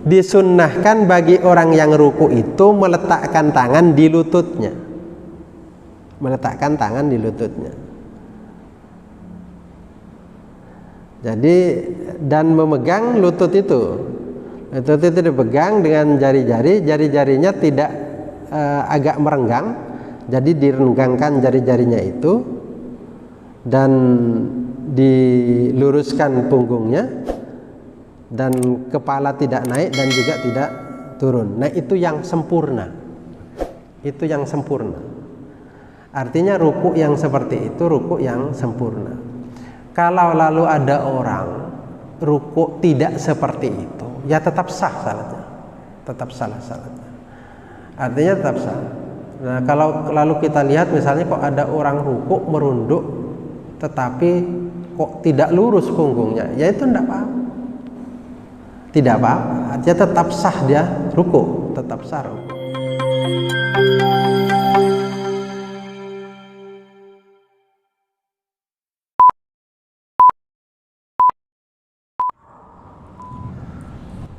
disunnahkan bagi orang yang ruku itu meletakkan tangan di lututnya. Meletakkan tangan di lututnya. Jadi dan memegang lutut itu. Lutut itu dipegang dengan jari-jari, jari-jarinya tidak agak merenggang. Jadi direnggangkan jari-jarinya itu dan diluruskan punggungnya dan kepala tidak naik dan juga tidak turun. Nah, itu yang sempurna. Itu yang sempurna. Artinya ruku yang seperti itu ruku yang sempurna. Kalau lalu ada orang ruku tidak seperti itu, ya tetap sah salatnya. Tetap salah salatnya. Artinya tetap sah. Nah, kalau lalu kita lihat misalnya kok ada orang ruku merunduk tetapi kok tidak lurus punggungnya, ya itu tidak apa-apa. Tidak apa-apa, dia tetap sah, dia ruku, tetap sah ruku.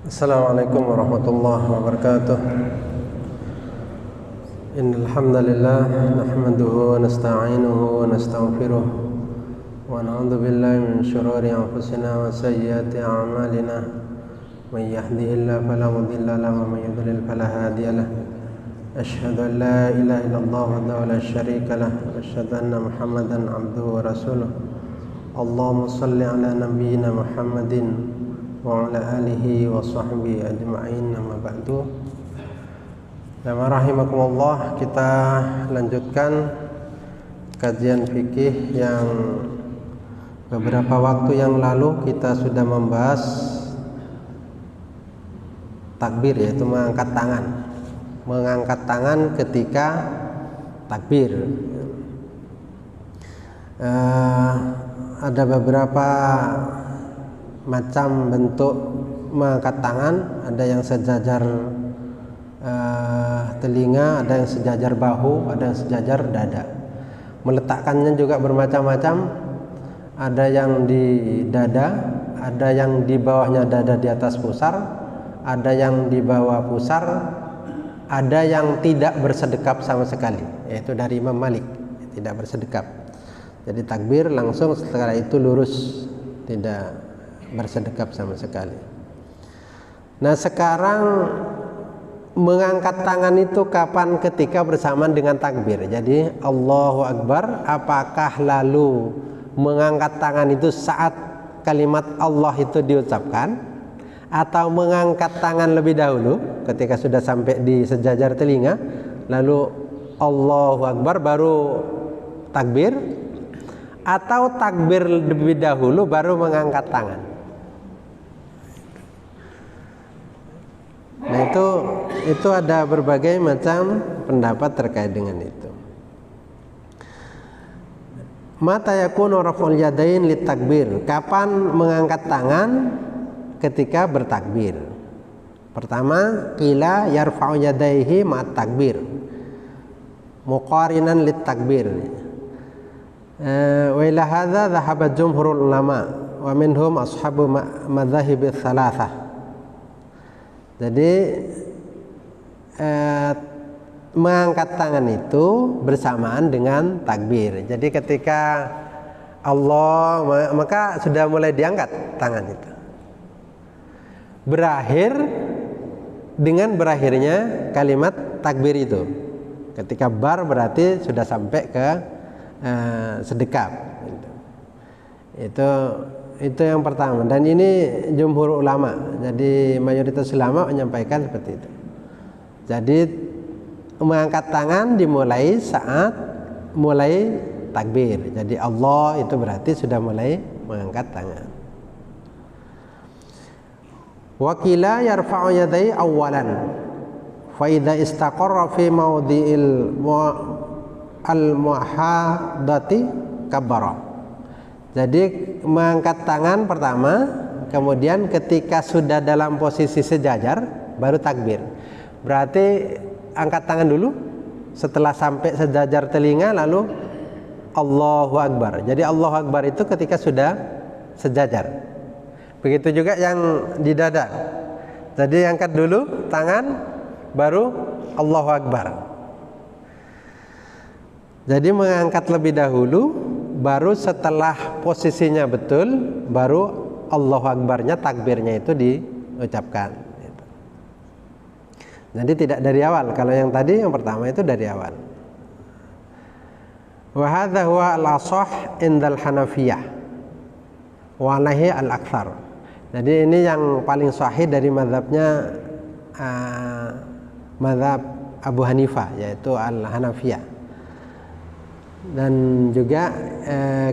Assalamualaikum warahmatullahi wabarakatuh. Innal hamdalillah nahmaduhu wa nasta'inuhu wa nastaghfiruh wa na'udzu billahi min shururi anfusina wa sayyiati a'malina. من يهده الله فلا مضل له ومن يضلل فلا هادي له أشهد أن لا إله إلا الله وحده لا شريك له وأشهد أن محمدا عبده ورسوله اللهم صل على نبينا محمد وعلى آله وصحبه أجمعين أما بعد. Rahimakumullah, kita lanjutkan kajian fikih yang beberapa waktu yang lalu kita sudah membahas takbir, yaitu mengangkat tangan ketika takbir. Ada beberapa macam bentuk mengangkat tangan, ada yang sejajar telinga, ada yang sejajar bahu, ada yang sejajar dada. Meletakkannya juga bermacam-macam, ada yang di dada, ada yang di bawahnya dada di atas pusar, ada yang di bawah pusar, ada yang tidak bersedekap sama sekali, yaitu dari Imam Malik, tidak bersedekap. Jadi takbir langsung setelah itu lurus, tidak bersedekap sama sekali. Nah, sekarang mengangkat tangan itu kapan? Ketika bersamaan dengan takbir. Jadi Allahu Akbar, apakah lalu mengangkat tangan itu saat kalimat Allah itu diucapkan, atau mengangkat tangan lebih dahulu ketika sudah sampai di sejajar telinga, lalu Allahu Akbar baru takbir, atau takbir lebih dahulu baru mengangkat tangan? Nah, itu ada berbagai macam pendapat terkait dengan itu. Mata yakunu raf'ul yadain lit takbir, kapan mengangkat tangan ketika bertakbir? Pertama, qila yarfa'u yadayhi ma'at takbir muqarinan lit takbir. Wa ila hadza dhahaba jumhurul ulama wa minhum ashabu madzahib tsalatsah. Jadi mengangkat tangan itu bersamaan dengan takbir. Jadi ketika Allah, maka sudah mulai diangkat tangan itu. Berakhir dengan berakhirnya kalimat takbir itu. Ketika bar berarti sudah sampai ke sedekap. Itu yang pertama. Dan ini jumhur ulama. Jadi mayoritas ulama menyampaikan seperti itu. Jadi mengangkat tangan dimulai saat mulai takbir. Jadi Allah itu berarti sudah mulai mengangkat tangan. Wakila yarfa'u yadai awalan fa idza istaqarra fi mawdi'il al-muhadati kabbara. Jadi mengangkat tangan pertama, kemudian ketika sudah dalam posisi sejajar baru takbir. Berarti angkat tangan dulu, setelah sampai sejajar telinga lalu Allahu Akbar. Jadi Allahu Akbar itu ketika sudah sejajar. Begitu juga yang di dada. Jadi angkat dulu tangan, baru Allahu Akbar. Jadi mengangkat lebih dahulu, baru setelah posisinya betul, baru Allahu Akbarnya, takbirnya itu diucapkan. Jadi tidak dari awal. Kalau yang tadi yang pertama itu dari awal. Wa hadza huwa al-ashah indal Hanafiyah wa alaihi al-aktsar. Jadi ini yang paling sahih dari mazhabnya mazhab Abu Hanifah, yaitu al-Hanafiyah. Dan juga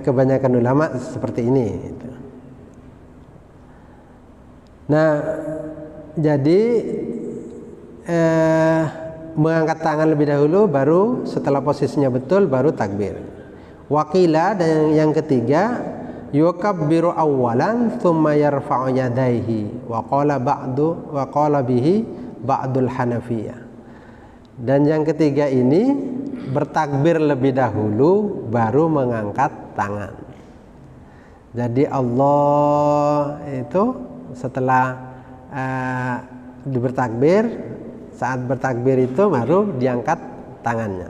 kebanyakan ulama seperti ini. Nah, jadi mengangkat tangan lebih dahulu, baru setelah posisinya betul baru takbir. Wakila, dan yang ketiga, yukabbiru awwalan thumma yarfa'u yadayhi wa qala bihi ba'dul Hanafiyah. Dan yang ketiga ini bertakbir lebih dahulu baru mengangkat tangan. Jadi Allah itu setelah bertakbir, saat bertakbir itu baru diangkat tangannya.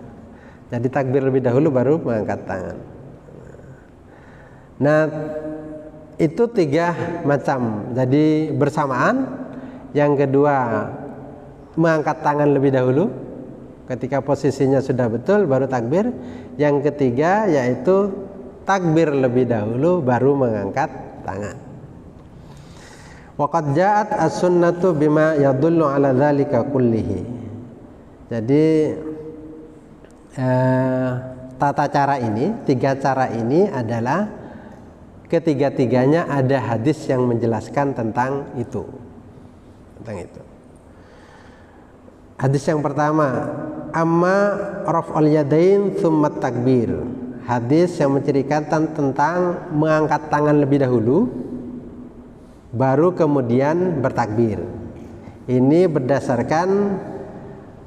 Jadi takbir lebih dahulu baru mengangkat tangan. Nah, itu 3 macam. Jadi bersamaan. Yang kedua, mengangkat tangan lebih dahulu. Ketika posisinya sudah betul baru takbir. Yang ketiga yaitu takbir lebih dahulu baru mengangkat tangan. Waqad ja'at as-sunnatu bima yadullu ala dzalika kullihi. Jadi tata cara ini, 3 cara ini adalah ketiga-tiganya ada hadis yang menjelaskan tentang itu. Hadis yang pertama, amma raf'al yadain tsumma takbir. Hadis yang menceritakan tentang mengangkat tangan lebih dahulu baru kemudian bertakbir. Ini berdasarkan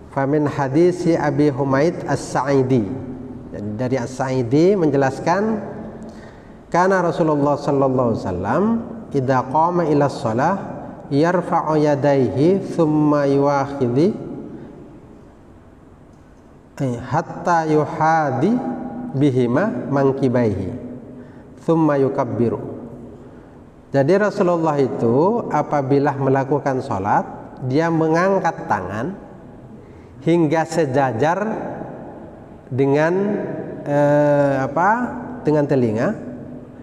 famin hadis Abi Humaid As-Sa'idi. Dari As-Sa'idi menjelaskan, kana Rasulullah sallallahu alaihi wasallam idza qama ila shalah yarfa'u yadayhi thumma yuakhidhi hatta yuhadi bihima mankibaihi thumma yukabbiru. Jadi Rasulullah itu apabila melakukan sholat, dia mengangkat tangan hingga sejajar dengan dengan telinga.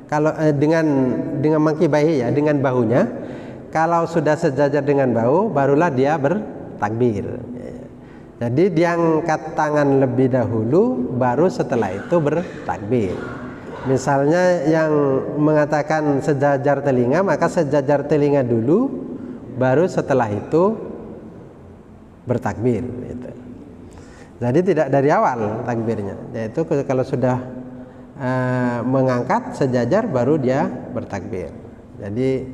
Kalau dengan mangkibaihi, ya, dengan bahunya. Kalau sudah sejajar dengan bahu, barulah dia bertakbir. Jadi diangkat tangan lebih dahulu, baru setelah itu bertakbir. Misalnya yang mengatakan sejajar telinga, maka sejajar telinga dulu, baru setelah itu bertakbir. Gitu. Jadi tidak dari awal takbirnya, yaitu kalau sudah mengangkat sejajar baru dia bertakbir. Jadi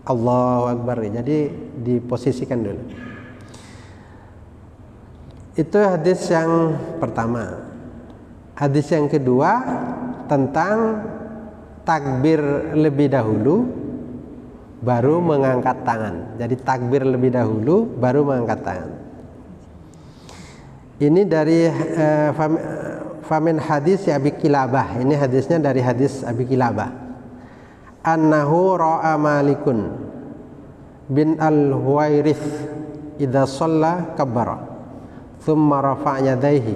Allahu Akbar, jadi diposisikan dulu. Itu hadis yang pertama. Hadis yang kedua tentang takbir lebih dahulu baru mengangkat tangan. Jadi takbir lebih dahulu baru mengangkat tangan. Ini dari famin hadis Abi Kilabah. Ini hadisnya dari hadis Abi Kilabah. Annahu ra'a Malikun bin al-Huwairith idza shalla kabbara thumma rafa'a yadayhi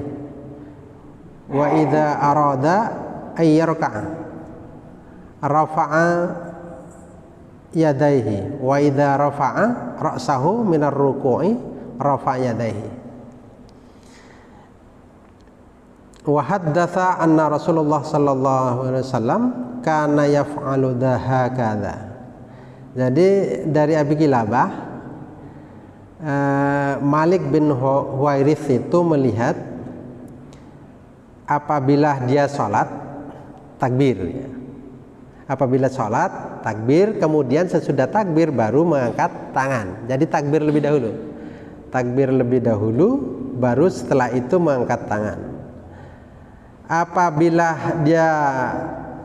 wa idza arada ay yarka'a rafa'a yadayhi wa idza rafa'a ra'sahu minar ruku'i rafa'a yadayhi. Wa haddatsa anna Rasulullah sallallahu alaihi wasallam kana yaf'alu hakadha. Jadi dari Abi Kilabah, Malik bin Huwairith itu melihat apabila dia sholat takbir, ya. Apabila sholat takbir, kemudian sesudah takbir baru mengangkat tangan. Jadi takbir lebih dahulu, takbir lebih dahulu, baru setelah itu mengangkat tangan. Apabila dia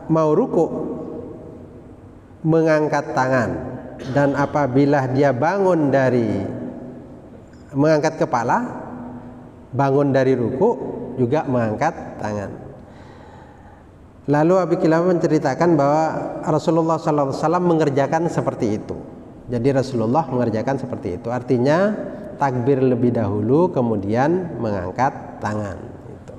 mau ruku, mengangkat tangan. dan apabila dia bangun dari mengangkat kepala, bangun dari ruku juga mengangkat tangan. Lalu Abi Kilabah menceritakan bahwa Rasulullah SAW mengerjakan seperti itu. Jadi Rasulullah mengerjakan seperti itu. Artinya takbir lebih dahulu, kemudian mengangkat tangan. Itu.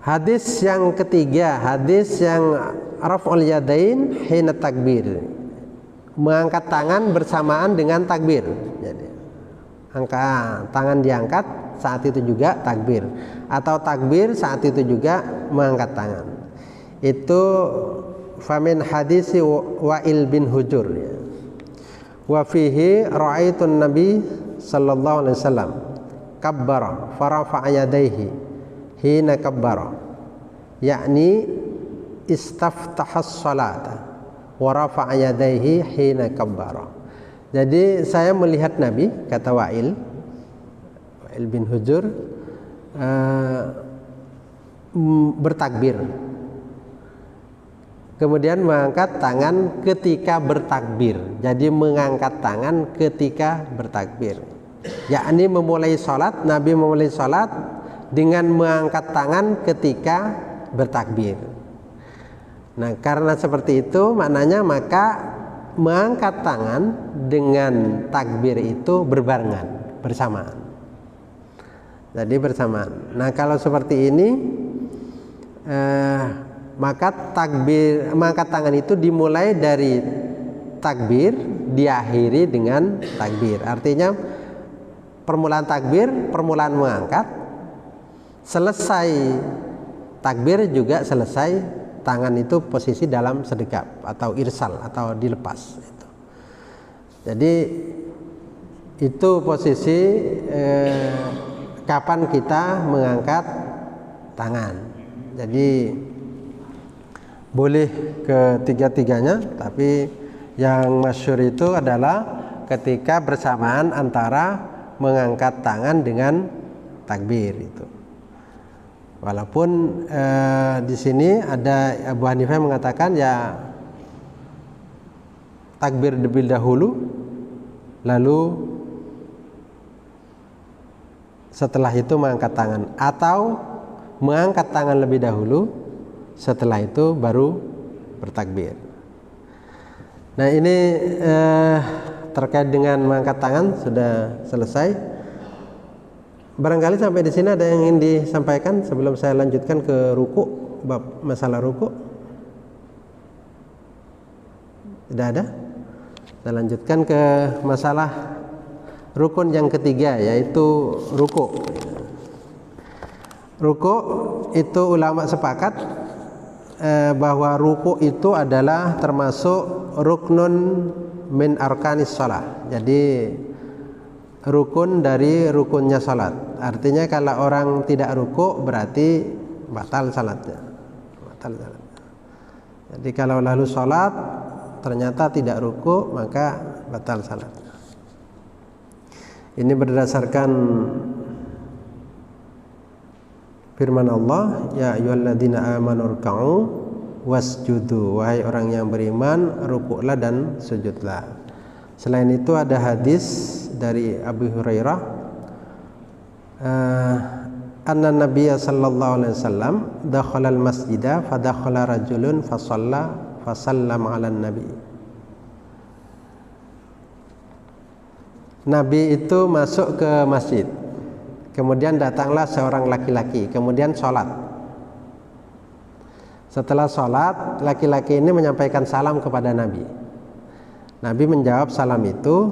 Hadis yang ketiga, hadis yang raf'ul yadain hina takbir. Mengangkat tangan bersamaan dengan takbir. Jadi tangan diangkat, saat itu juga takbir, atau takbir saat itu juga mengangkat tangan. Itu famin hadisi Wa'il bin Hujur ya. Wa fihi ra'aitun nabi sallallahu alaihi wasallam kabbara farafa'a yadayhi hina kabbara, yakni istaftahas salata wa rafa'a yadayhi hina kabbara. Jadi saya melihat Nabi, kata Wa'il bin Hujur, bertakbir, kemudian mengangkat tangan ketika bertakbir. Jadi mengangkat tangan ketika bertakbir, yakni memulai sholat. Nabi memulai sholat dengan mengangkat tangan ketika bertakbir. Nah, karena seperti itu maknanya, maka mengangkat tangan dengan takbir itu berbarengan, bersamaan. Jadi bersamaan. Nah, kalau seperti ini maka takbir, mengangkat tangan itu dimulai dari takbir, diakhiri dengan takbir. Artinya permulaan takbir, permulaan mengangkat, selesai takbir juga selesai tangan itu posisi dalam sedekap atau irsal atau dilepas. Jadi itu posisi kapan kita mengangkat tangan. Jadi boleh ketiga-tiganya, tapi yang masyhur itu adalah ketika bersamaan antara mengangkat tangan dengan takbir itu. Walaupun di sini ada Abu Hanifah mengatakan ya takbir lebih dahulu, lalu setelah itu mengangkat tangan, atau mengangkat tangan lebih dahulu, setelah itu baru bertakbir. Nah, ini terkait dengan mengangkat tangan sudah selesai. Barangkali sampai di sini ada yang ingin disampaikan sebelum saya lanjutkan ke ruku, bab masalah ruku. Tidak ada? Saya lanjutkan ke masalah rukun yang ketiga, yaitu ruku. Ruku itu ulama sepakat bahwa ruku itu adalah termasuk ruknun min arkanis shalah. Jadi rukun dari rukunnya salat. Artinya kalau orang tidak ruku berarti batal salatnya. Batal salatnya. Jadi kalau lalu salat ternyata tidak ruku, maka batal salatnya. Ini berdasarkan firman Allah, ya ayyuhalladzina amanu ruk'u wasjudu, wahai orang yang beriman, rukuklah dan sujudlah. Selain itu ada hadis dari Abu Hurairah, anna Nabiyya sallallahu alaihi wasallam dakhala al-masjida fa dakhala rajulun fa shalla fa sallama 'alan nabi. Nabi itu masuk ke masjid, kemudian datanglah seorang laki-laki, kemudian sholat. Setelah sholat, laki-laki ini menyampaikan salam kepada Nabi. Nabi menjawab salam itu,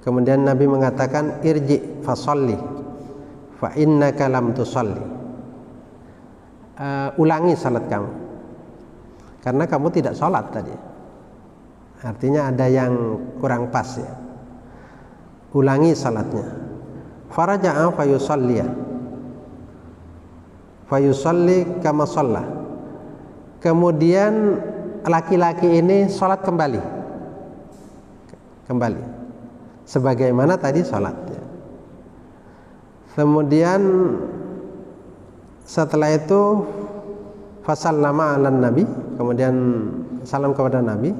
kemudian Nabi mengatakan irji fasolli fa innaka lam tusolli. Ulangi salat kamu, karena kamu tidak sholat tadi. Artinya ada yang kurang pas ya. Ulangi salatnya. Faraja'a fayusalli kama shalla. Kemudian laki-laki ini sholat kembali sebagaimana tadi sholat ya. Kemudian setelah itu fasallama 'alan nabi, kemudian salam kepada Nabi.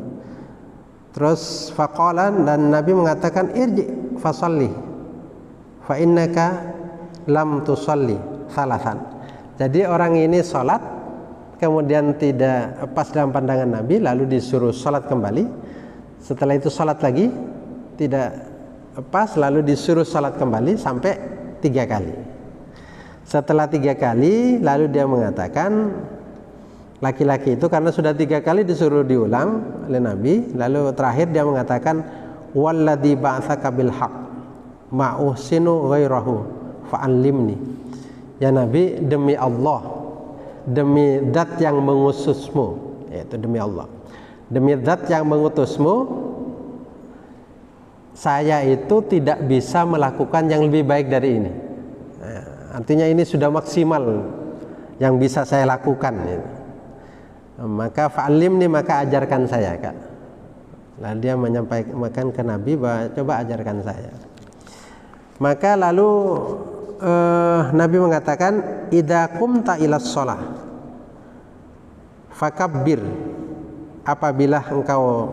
Terus faqala, dan Nabi mengatakan irji fasalli fa innaka lam tusalli salasan. Jadi orang ini sholat kemudian tidak pas dalam pandangan Nabi, lalu disuruh sholat kembali. Setelah itu sholat lagi tidak pas, lalu disuruh sholat kembali sampai 3 kali. Setelah 3 kali lalu dia mengatakan, laki-laki itu karena sudah 3 kali disuruh diulang oleh Nabi, lalu terakhir dia mengatakan walladzi ba'atsaka bil haqq ma uhsinu ghairahu fa'allimni. Ya Nabi, demi Allah, demi zat yang mengutusmu, yaitu demi Allah, demi zat yang mengutusmu, saya itu tidak bisa melakukan yang lebih baik dari ini. Artinya ini sudah maksimal yang bisa saya lakukan. Maka fa'alimni, maka ajarkan saya, Kak. Lalu dia menyampaikan ke Nabi bahwa coba ajarkan saya. Maka lalu Nabi mengatakan idza qumta ilas shalah fakabbir, apabila engkau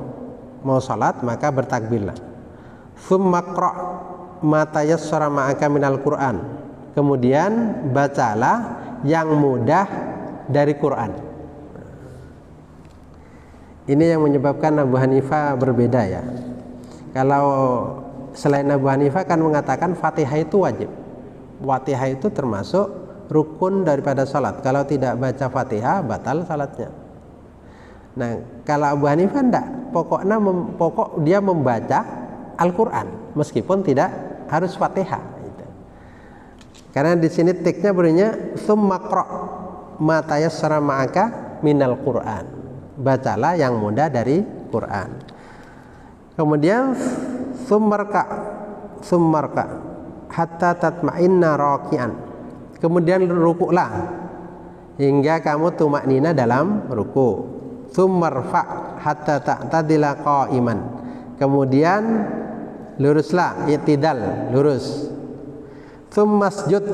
mau salat maka bertakbirlah. Tsumma qra' ma tayassara ma'aka minal Qur'an, kemudian bacalah yang mudah dari Quran. Ini yang menyebabkan Abu Hanifah berbeda ya. Kalau selain Abu Hanifah kan mengatakan Fatihah itu wajib. Fatihah itu termasuk rukun daripada salat. Kalau tidak baca Fatihah batal salatnya. Nah, kalau Abu Hanifah enggak, pokok dia membaca Al-Qur'an meskipun tidak harus Fatihah gitu. Karena di sini teksnya bunyinya tsumma qra' ma tayassara ma'aka minal Qur'an. Bacalah yang mudah dari Quran. Kemudian summarka hatta tatma'inna raki'an, kemudian rukuklah hingga kamu tumaknina dalam ruku. Summarfa hatta ta'tadila qa'iman, kemudian luruslah, i'tidal, lurus. Summasjud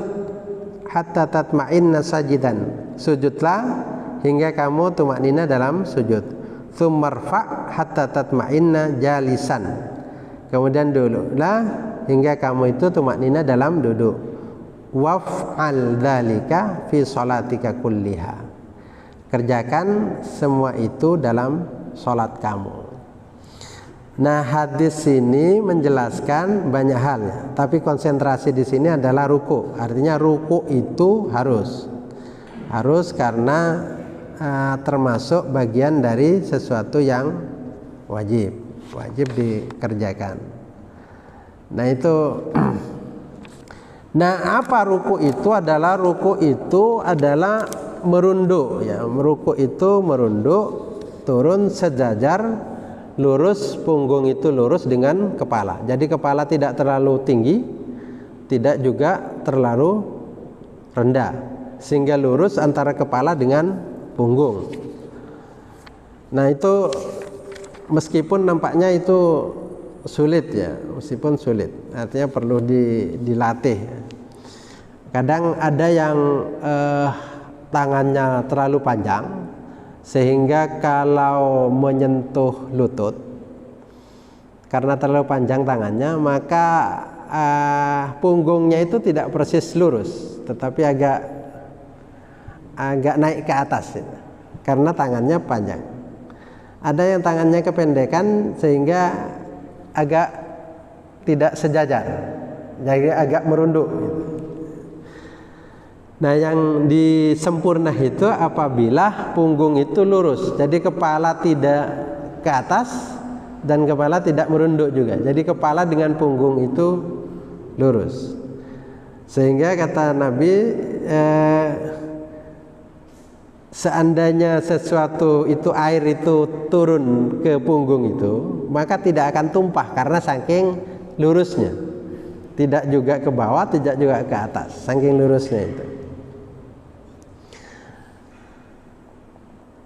hatta tatma'inna sajidan, sujudlah hingga kamu tumaknina dalam sujud. Tsummarfa hatta tatma'inna jalisan, kemudian duduklah hingga kamu itu tumaknina dalam duduk. Waf'al dzalika fi sholatika kulliha, kerjakan semua itu dalam salat kamu. Nah, hadis ini menjelaskan banyak hal ya, tapi konsentrasi di sini adalah ruku. Artinya ruku itu harus karena termasuk bagian dari sesuatu yang wajib dikerjakan. Nah itu nah apa ruku itu adalah merunduk ya. Ruku itu merunduk, turun sejajar, lurus, punggung itu lurus dengan kepala. Jadi kepala tidak terlalu tinggi, tidak juga terlalu rendah, sehingga lurus antara kepala dengan punggung. Nah itu meskipun nampaknya itu sulit ya, meskipun sulit, artinya perlu dilatih. Kadang ada yang tangannya terlalu panjang sehingga kalau menyentuh lutut, karena terlalu panjang tangannya, maka punggungnya itu tidak persis lurus, tetapi agak naik ke atas ya, karena tangannya panjang. Ada yang tangannya kependekan sehingga agak tidak sejajar, jadi agak merunduk gitu. Nah yang disempurna itu apabila punggung itu lurus, jadi kepala tidak ke atas dan kepala tidak merunduk juga, jadi kepala dengan punggung itu lurus. Sehingga kata Nabi, seandainya sesuatu itu, air itu turun ke punggung itu, maka tidak akan tumpah karena saking lurusnya. Tidak juga ke bawah, tidak juga ke atas, saking lurusnya itu.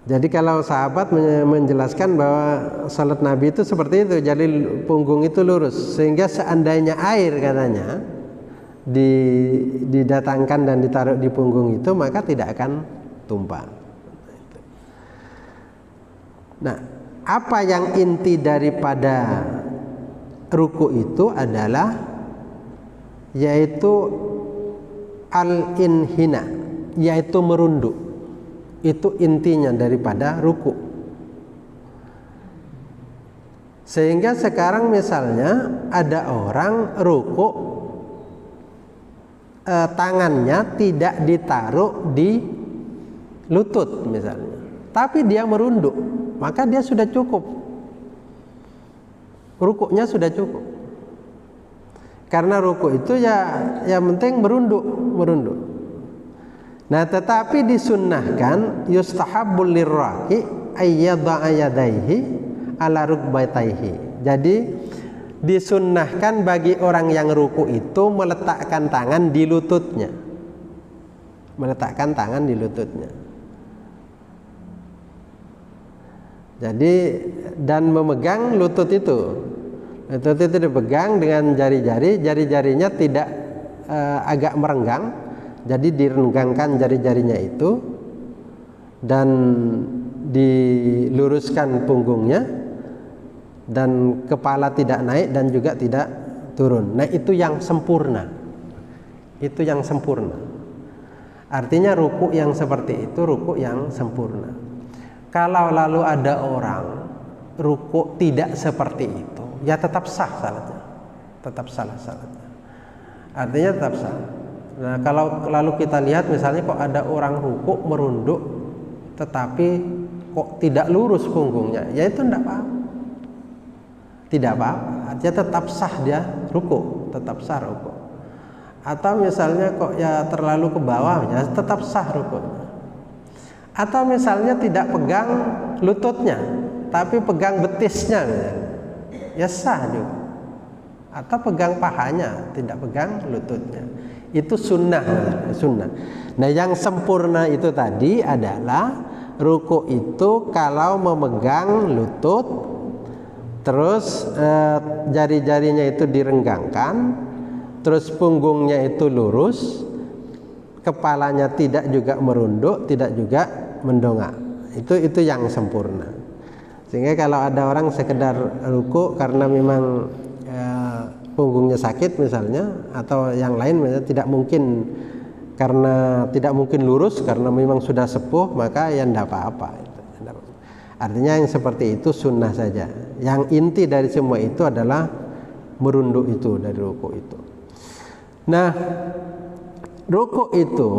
Jadi kalau sahabat menjelaskan bahwa salat Nabi itu seperti itu, jadi punggung itu lurus, sehingga seandainya air katanya didatangkan dan ditaruh di punggung itu, maka tidak akan tumpah. Nah, apa yang inti daripada ruku itu adalah yaitu al-inhina, yaitu merunduk. Itu intinya daripada ruku. Sehingga sekarang misalnya ada orang ruku, tangannya tidak ditaruh di lutut misalnya, tapi dia merunduk, maka dia sudah cukup, rukuknya sudah cukup. Karena ruku itu ya yang penting merunduk. Nah, tetapi disunnahkan yustahabbul lirraqi ayyada'a yadaihi ala rukbataihi. Jadi disunnahkan bagi orang yang ruku itu meletakkan tangan di lututnya. Meletakkan tangan di lututnya. Jadi dan memegang lutut itu. Lutut itu dipegang dengan jari-jari, jari-jarinya tidak agak merenggang. Jadi direnggangkan jari-jarinya itu dan diluruskan punggungnya, dan kepala tidak naik dan juga tidak turun. Nah, itu yang sempurna. Itu yang sempurna. Artinya ruku yang seperti itu ruku yang sempurna. Kalau lalu ada orang ruku tidak seperti itu, ya tetap sah salatnya. Tetap salah salatnya. Artinya tetap sah. Nah, kalau lalu kita lihat misalnya kok ada orang ruku merunduk tetapi kok tidak lurus punggungnya, ya itu tidak apa-apa. Tidak apa-apa, artinya tetap sah dia ruku, tetap sah ruku. Atau misalnya kok ya terlalu ke bawah, ya tetap sah ruku. Atau misalnya tidak pegang lututnya, tapi pegang betisnya misalnya, ya sah juga. Atau pegang pahanya, tidak pegang lututnya. Itu sunnah. Nah, yang sempurna itu tadi adalah ruku itu kalau memegang lutut, terus jari-jarinya itu direnggangkan, terus punggungnya itu lurus, kepalanya tidak juga merunduk, tidak juga mendongak. Itu yang sempurna. Sehingga kalau ada orang sekedar ruku karena memang punggungnya sakit misalnya, atau yang lain misalnya tidak mungkin, karena tidak mungkin lurus karena memang sudah sepuh, maka ya tidak apa-apa. Artinya yang seperti itu sunnah saja. Yang inti dari semua itu adalah merunduk itu dari ruku itu. Nah, ruku itu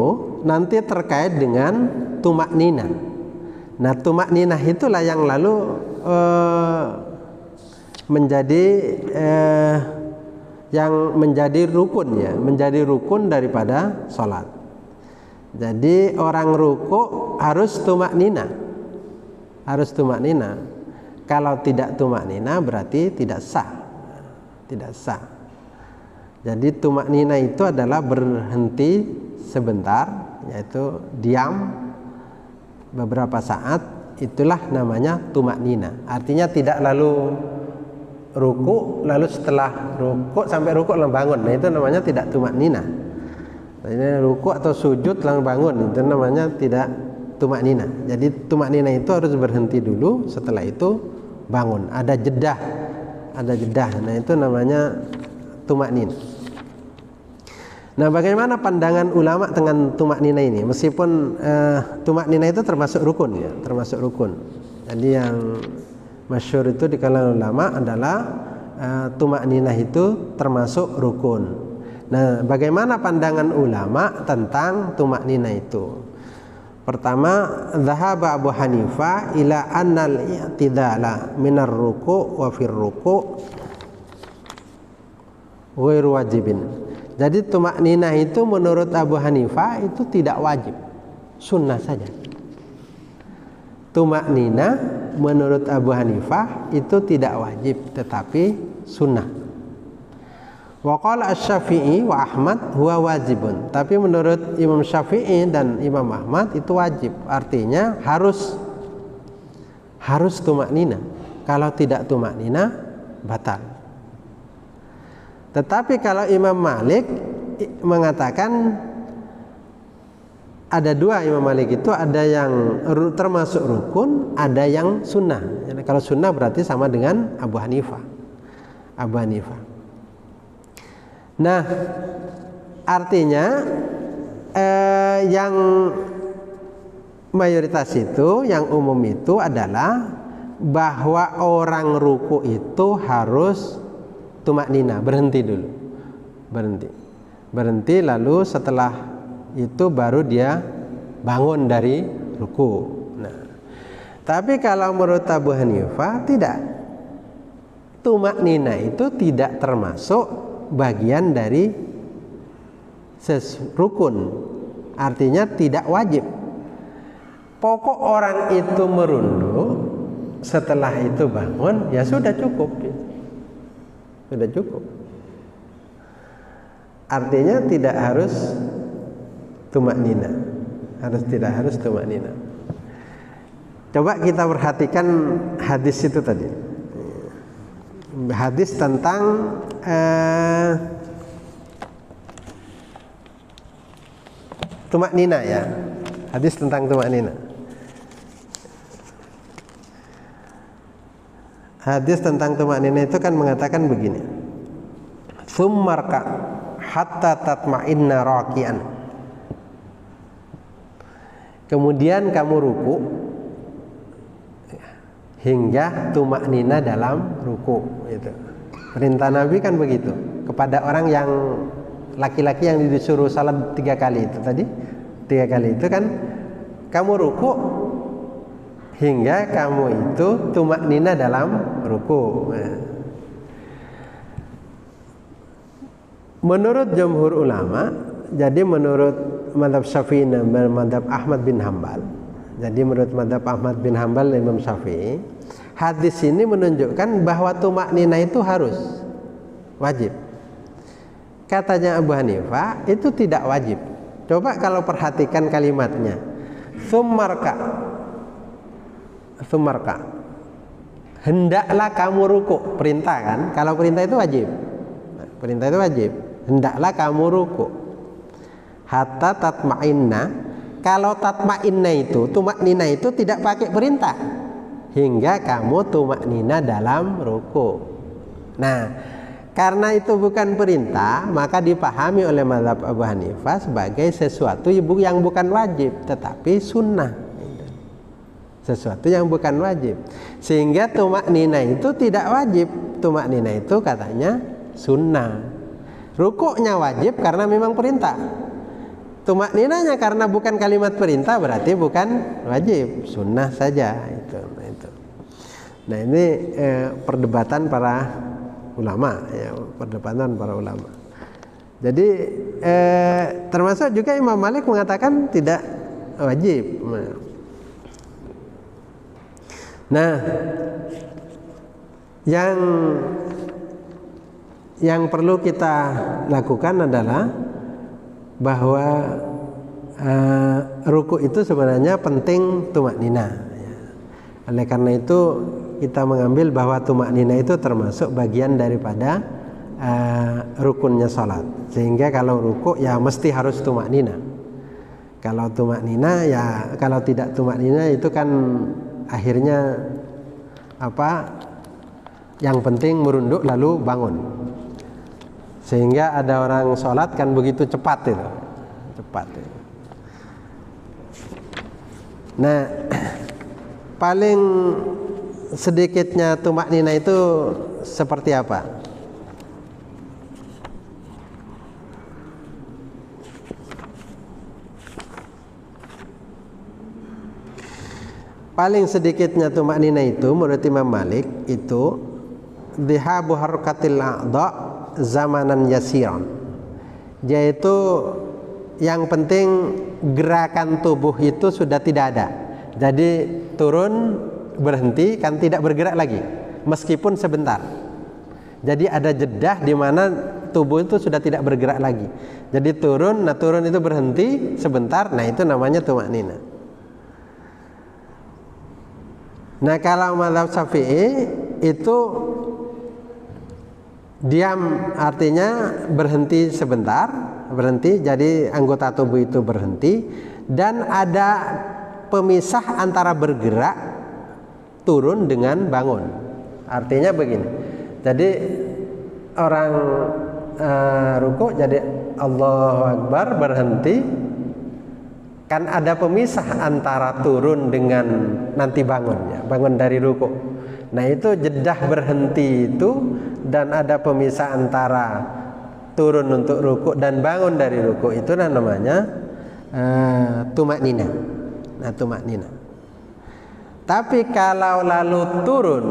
nanti terkait dengan tumak nina. Nah, tumak nina itulah yang lalu yang menjadi rukun, ya, menjadi rukun daripada sholat. Jadi orang ruku harus tumak nina. Harus tumak nina. Kalau tidak tumak nina berarti tidak sah. Tidak sah. Jadi tumak nina itu adalah berhenti sebentar, yaitu diam beberapa saat. Itulah namanya tumak nina. Artinya tidak lalu ruku, lalu setelah ruku sampai ruku langsung bangun. Nah, itu namanya tidak tumak nina. Ini ruku atau sujud langsung bangun, itu namanya tidak tumak nina. Jadi tumak nina itu harus berhenti dulu, setelah itu bangun. Ada jedah. Nah, itu namanya tumak nina. Nah, bagaimana pandangan ulama dengan tumak nina ini? Meskipun tumak nina itu termasuk rukun, ya, termasuk rukun. Jadi yang masyhur itu di kalangan ulama adalah tumak ninah itu termasuk rukun. Nah, bagaimana pandangan ulama tentang tumak ninah itu? Pertama, dhahaba Abu Hanifah ila annal i'tidala minar ruku' wa fir ruku' ghairu wajibin. Jadi tumak ninah itu menurut Abu Hanifah itu tidak wajib, sunnah saja. Tumak ninah menurut Abu Hanifah itu tidak wajib, tetapi sunnah. Wa qala Asy-Syafi'i wa Ahmad huwa wajibun. Tapi menurut Imam Syafi'i dan Imam Ahmad itu wajib. Artinya harus tumak ninah. Kalau tidak tumak ninah batal. Tetapi kalau Imam Malik mengatakan ada dua Imam Malik itu, ada yang termasuk rukun, ada yang sunnah. Kalau sunnah berarti sama dengan Abu Hanifah. Nah, artinya yang mayoritas itu, yang umum itu adalah bahwa orang ruku itu harus tumaknina, berhenti dulu, berhenti lalu setelah itu baru dia bangun dari ruku. Nah, tapi kalau menurut Abu Hanifah tidak, tumaknina itu tidak termasuk bagian dari rukun, artinya tidak wajib. Pokok orang itu merunduk, setelah itu bangun, ya sudah cukup. Artinya tidak harus tumaknina, tidak harus tumaknina. Coba kita perhatikan hadis itu tadi, hadis tentang tumaknina ya, hadis tentang tumaknina. Hadis tentang tumaknina itu kan mengatakan begini, tsummarka hatta tatma'inna raki'an. Kemudian kamu ruku hingga tumaknina dalam ruku. Itu perintah Nabi kan begitu kepada orang yang laki-laki yang disuruh salat 3 kali itu tadi, 3 kali itu kan, kamu ruku hingga kamu itu tumaknina dalam ruku. Menurut jumhur ulama, jadi menurut mazhab Syafi'i dan mazhab Ahmad bin Hambal, jadi menurut mazhab Ahmad bin Hambal dan Imam Syafi'i, hadis ini menunjukkan bahwa tumaknina itu harus wajib. Katanya Abu Hanifah itu tidak wajib. Coba kalau perhatikan kalimatnya, Tsummarka, hendaklah kamu ruku, perintah kan? Kalau perintah itu wajib, perintah itu wajib. Hendaklah kamu ruku. Hatta tatma'inna, kalau tatma'inna itu, tumaknina itu tidak pakai perintah, hingga kamu tumaknina dalam ruku. Nah, karena itu bukan perintah, maka dipahami oleh mazhab Abu Hanifah sebagai sesuatu yang bukan wajib, tetapi sunnah. Sesuatu yang bukan wajib, sehingga tumaknina itu tidak wajib. Tumaknina itu katanya sunnah. Rukuknya wajib karena memang perintah. Tumakninanya karena bukan kalimat perintah, berarti bukan wajib, sunnah saja. Itu. Nah, ini perdebatan para ulama, ya, perdebatan para ulama. Jadi termasuk juga Imam Malik mengatakan tidak wajib. Nah, yang perlu kita lakukan adalah bahwa ruku itu sebenarnya penting tumaknina. Oleh karena itu kita mengambil bahwa tumaknina itu termasuk bagian daripada rukunnya salat. Sehingga kalau ruku ya mesti harus tumaknina. Kalau tumaknina ya, kalau tidak tumaknina itu kan akhirnya yang penting merunduk lalu bangun, sehingga ada orang sholat kan begitu cepat itu. Nah, paling sedikitnya tumaknina itu seperti apa? Paling sedikitnya tumaknina itu menurut Imam Malik itu dhihabu harakatil a'dha zamanan yasiran, yaitu yang penting gerakan tubuh itu sudah tidak ada. Jadi turun berhenti kan tidak bergerak lagi meskipun sebentar. Jadi ada jedah di mana tubuh itu sudah tidak bergerak lagi. Jadi turun itu berhenti sebentar, nah itu namanya tumaknina. Nah, kalau mazhab Syafi'i itu diam, artinya berhenti sebentar, jadi anggota tubuh itu berhenti, dan ada pemisah antara bergerak, turun dengan bangun. Artinya begini. Jadi orang ruku jadi Allahu Akbar, berhenti, kan ada pemisah antara turun dengan nanti bangunnya, bangun dari ruku. Nah itu jedah berhenti itu, dan ada pemisah antara turun untuk ruku dan bangun dari ruku, itu namanya tumak nina. Nah tumak nina. Tapi kalau lalu turun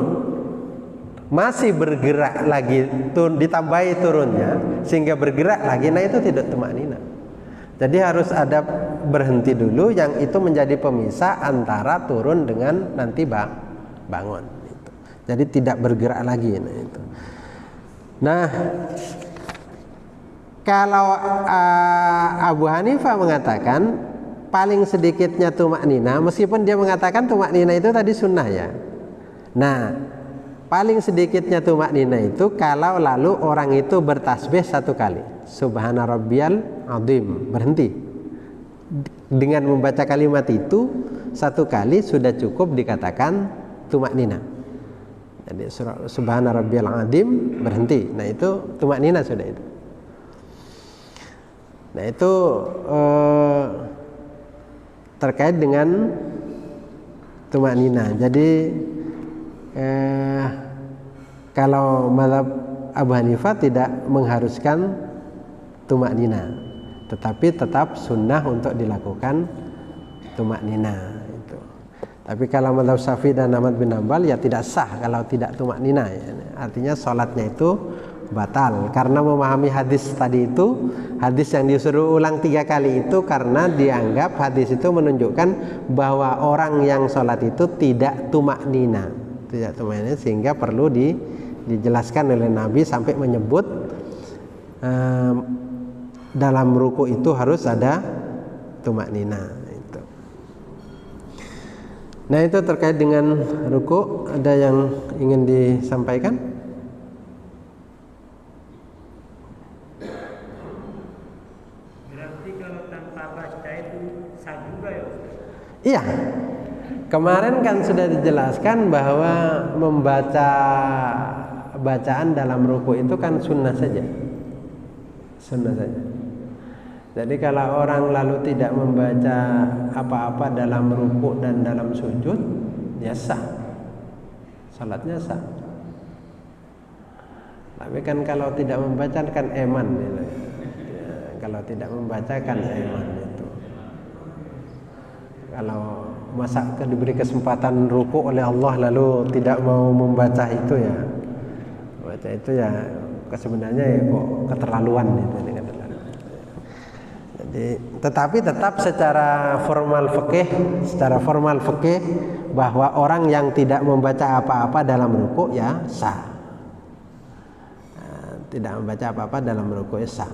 masih bergerak lagi, ditambahi turunnya sehingga bergerak lagi, nah itu tidak tumak nina. Jadi harus ada berhenti dulu, yang itu menjadi pemisah antara turun dengan nanti bangun. Gitu. Jadi tidak bergerak lagi. Nah, itu. Nah kalau Abu Hanifah mengatakan paling sedikitnya tumak nina, meskipun dia mengatakan tumak nina itu tadi sunnah ya. Nah paling sedikitnya tumak nina itu kalau lalu orang itu bertasbih satu kali, Subhana rabbiyal azim, berhenti. Dengan membaca kalimat itu satu kali sudah cukup dikatakan tumak nina. Jadi Subhana rabbiyal azim, berhenti. Nah itu tumak nina sudah itu. Nah itu terkait dengan tumak nina. Jadi kalau mazhab Abu Hanifah tidak mengharuskan tumak nina, tetapi tetap sunnah untuk dilakukan tumak nina itu. Tapi kalau mazhab Syafi'i dan Ahmad bin Hanbal ya tidak sah kalau tidak tumak nina ya. Artinya sholatnya itu batal karena memahami hadis tadi itu, hadis yang disuruh ulang 3 kali itu karena dianggap hadis itu menunjukkan bahwa orang yang sholat itu tidak tumak nina, sehingga perlu dijelaskan oleh Nabi sampai menyebut dalam ruku itu harus ada tumak nina itu. Nah itu terkait dengan ruku. Ada yang ingin disampaikan? Iya, kemarin kan sudah dijelaskan bahwa membaca bacaan dalam ruku itu kan sunnah saja. Sunnah saja. Jadi kalau orang lalu tidak membaca apa-apa dalam ruku dan dalam sujud, ya sah. Salatnya sah. Tapi kan kalau tidak membaca kan eman gitu. Ya, kalau tidak membaca kan eman itu. Kalau masa diberi kesempatan ruku oleh Allah lalu tidak mau membaca itu ya, baca itu ya sebenarnya ya kok keterlaluan itu. Jadi, tetapi tetap secara formal fikih bahwa orang yang tidak membaca apa-apa dalam ruku ya sah. Tidak membaca apa-apa dalam ruku ya sah.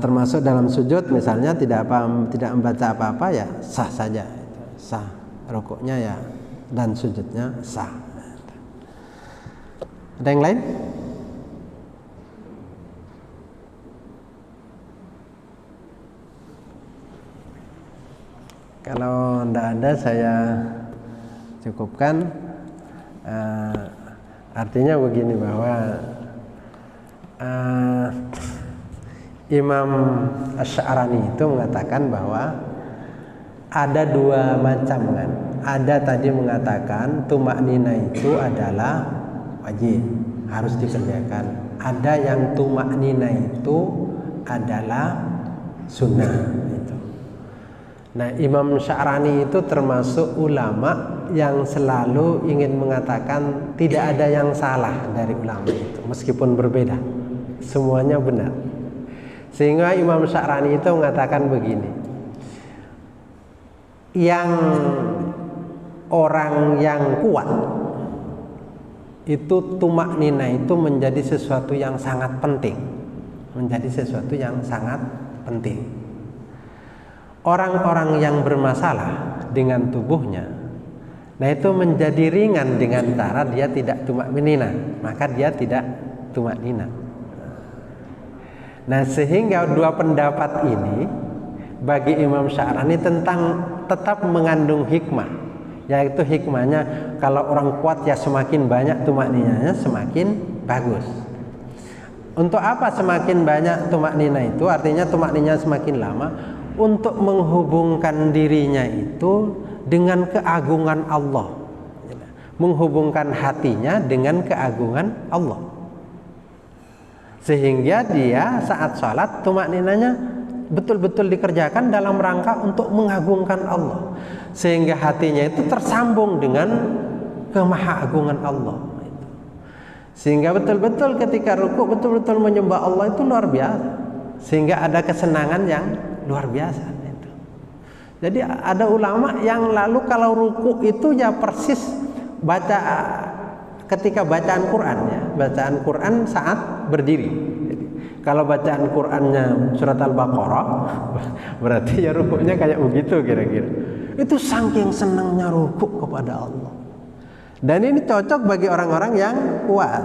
Termasuk dalam sujud misalnya tidak membaca apa-apa ya sah saja, sah rukuknya ya dan sujudnya sah. Ada yang lain? Kalau tidak ada saya cukupkan. Artinya begini bahwa Imam Asy'arani itu mengatakan bahwa ada 2 macam kan. Ada tadi mengatakan tumak nina itu adalah wajib, harus dikerjakan. Ada yang tumak nina itu adalah sunnah itu. Nah, Imam Asy'arani itu termasuk ulama yang selalu ingin mengatakan tidak ada yang salah dari ulama itu, meskipun berbeda, semuanya benar. Sehingga Imam Asy'arani itu mengatakan begini, yang orang yang kuat itu tumak nina itu menjadi sesuatu yang sangat penting, Orang-orang yang bermasalah dengan tubuhnya, nah itu menjadi ringan dengan cara dia tidak tumak nina, maka dia tidak tumak nina. Nah sehingga 2 pendapat ini bagi Imam Sya'rani tetap mengandung hikmah, yaitu hikmahnya kalau orang kuat ya semakin banyak tumakninanya semakin bagus. Untuk apa semakin banyak tumaknina itu? Artinya tumakninanya semakin lama untuk menghubungkan dirinya itu dengan keagungan Allah, menghubungkan hatinya dengan keagungan Allah, sehingga dia saat sholat tumakninanya betul-betul dikerjakan dalam rangka untuk mengagungkan Allah, sehingga hatinya itu tersambung dengan kemahagungan Allah. Sehingga betul-betul ketika rukuk betul-betul menyembah Allah itu luar biasa, sehingga ada kesenangan yang luar biasa itu. Jadi ada ulama yang lalu kalau rukuk itu ya persis baca ketika bacaan Quran, ya bacaan Quran saat berdiri. Jadi, kalau bacaan Qurannya surat Al-Baqarah berarti ya rukuknya kayak begitu kira-kira. Itu saking senangnya rukuk kepada Allah. Dan ini cocok bagi orang-orang yang kuat.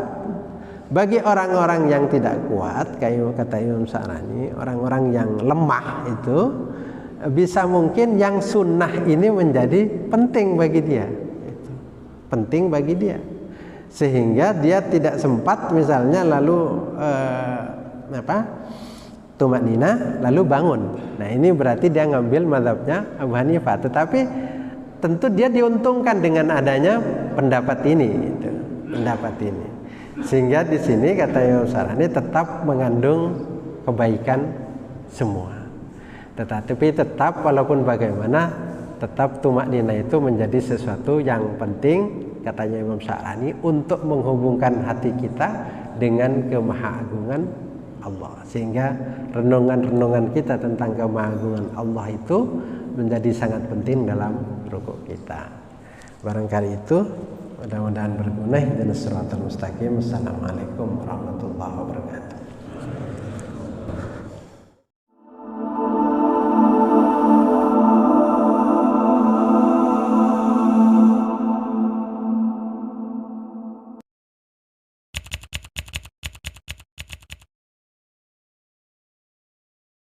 Bagi orang-orang yang tidak kuat, kayak kata Imam Sya'rani, orang-orang yang lemah itu bisa mungkin yang sunnah ini menjadi penting bagi dia, penting bagi dia, sehingga dia tidak sempat misalnya lalu tumaknina lalu bangun. Nah ini berarti dia ngambil mazhabnya Abu Hanifah, tetapi tentu dia diuntungkan dengan adanya pendapat ini, pendapat ini. Sehingga di sini kata Imam Sya'rani tetap mengandung kebaikan semua. Tetapi tetap walaupun bagaimana tetap tumaknina itu menjadi sesuatu yang penting katanya Imam Sya'rani untuk menghubungkan hati kita dengan kemahagungan Allah, sehingga renungan-renungan kita tentang kemahagungan Allah itu menjadi sangat penting dalam rukuk kita. Barangkali itu, mudah-mudahan berguna. Ihdinas siratal mustaqim. Assalamualaikum warahmatullahi wabarakatuh.